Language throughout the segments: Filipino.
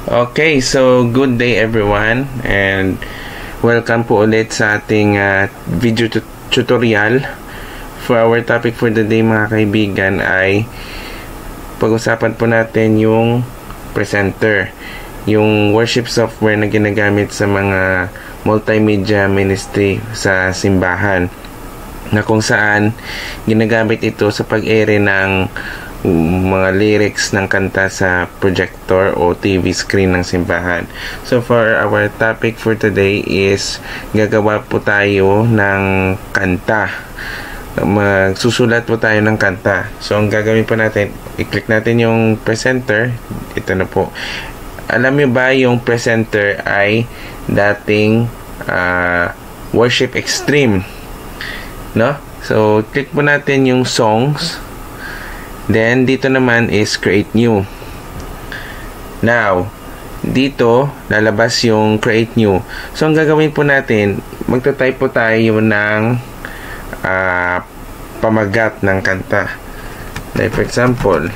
Okay, so good day everyone and welcome po ulit sa ating video tutorial. For our topic for the day mga kaibigan ay pag-usapan po natin yung presenter, yung worship software na ginagamit sa mga multimedia ministry sa simbahan, na kung saan ginagamit ito sa pag-ere ng mga lyrics ng kanta sa projector o TV screen ng simbahan. So for our topic for today is gagawa po tayo ng kanta. Magsusulat po tayo ng kanta. So ang gagawin po natin, i-click natin yung presenter. Ito na po. Alam niyo ba yung presenter ay dating Worship Extreme, no? So click po natin yung songs. Then, dito naman is create new. Now, dito, lalabas yung create new. So, ang gagawin po natin, magta-type po tayo ng pamagat ng kanta. Like, for example,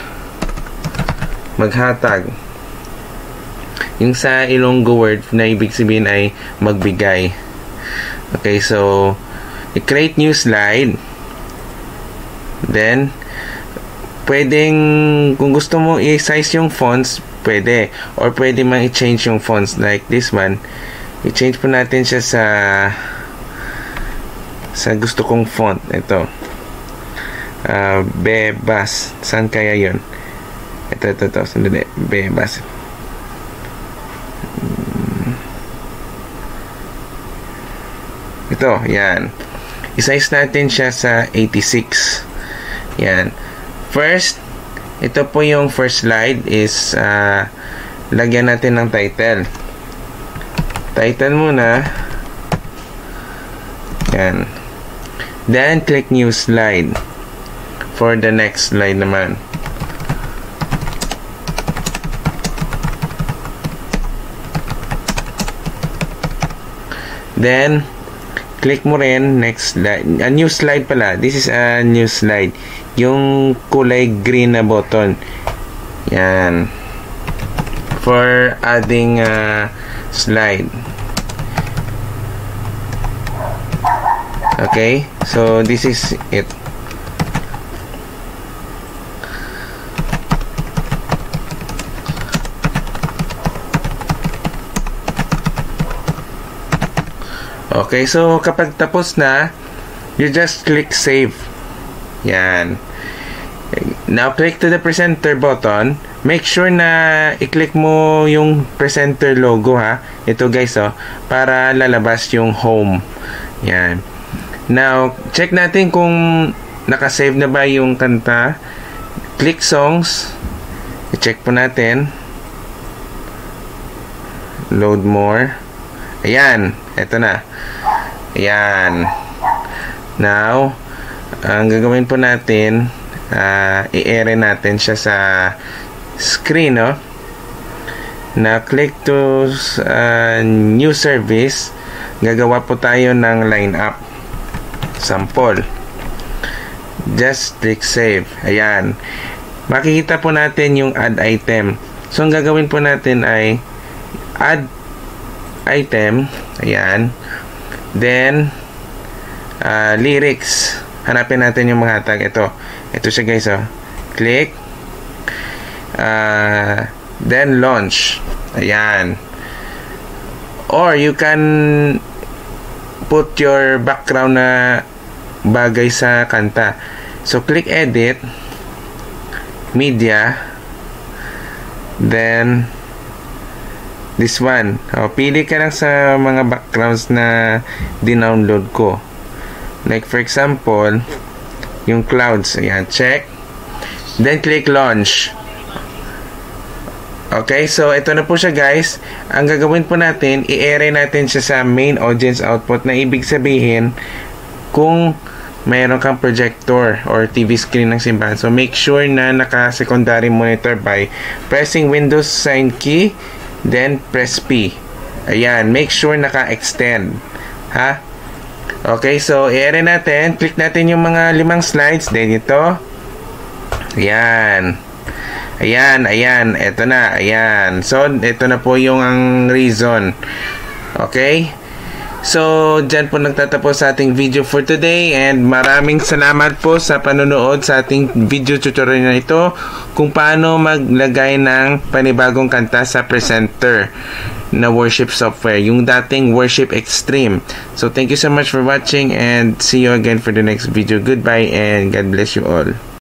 maghatag. Yung sa Ilonggo word na ibig sabihin ay magbigay. Okay, so, i-create new slide. Then, pwedeng, kung gusto mo i-size yung fonts, pwede. Or pwede mang i-change yung fonts like this one. I-change po natin siya sa gusto kong font. Ito. Bebas. Saan kaya yun? Ito. Sandali. Bebas. Ito. Yan. I-size natin siya sa 86. Yan. First, ito po yung first slide is lagyan natin ng title. Title muna. Yan. Then, click new slide. For the next slide naman. Then, click mo rin next slide. A new slide pala. This is a new slide. Yung kulay green na button. Yan. For adding slide. Okay? So, this is it. Okay, so kapag tapos na, you just click save. Yan. Now, click to the presenter button. Make sure na i-click mo yung presenter logo, ha. Ito guys, para lalabas yung home. Yan. Now, check natin kung nakasave na ba yung kanta. Click songs. I-check po natin. Load more. Ayan. Ito na. Ayan. Now, ang gagawin po natin, i-ere natin siya sa screen, no? Na click to new service. Gagawa po tayo ng lineup sample. Just click save. Ayan. Makikita po natin yung add item. So ang gagawin po natin ay add item. Ayan. Then lyrics. Hanapin natin yung mga tag. Ito siya guys, click. Then launch. Ayan. Or you can put your background na bagay sa kanta. So click edit, media, then this one. Pili ka lang sa mga backgrounds na dinownload ko. Like for example, yung clouds. Ayan, check. Then click launch. Okay, so ito na po siya guys. Ang gagawin po natin, i-ere natin siya sa main audience output, na ibig sabihin kung mayroon kang projector or TV screen ng simbahan. So make sure na naka-secondary monitor by pressing Windows sign key, then press P. Ayan, make sure naka-extend. Ha? Okay, so i-ere natin. Click natin yung mga 5 slides. Then ito. Ayan. Ayan, eto na, ayan. So, eto na po yung ang reason. Okay? So, dyan po nagtatapos sa ating video for today, and maraming salamat po sa panonood sa ating video tutorial na ito kung paano maglagay ng panibagong kanta sa presenter na worship software, yung dating Worship Extreme. So, thank you so much for watching, and see you again for the next video. Goodbye and God bless you all.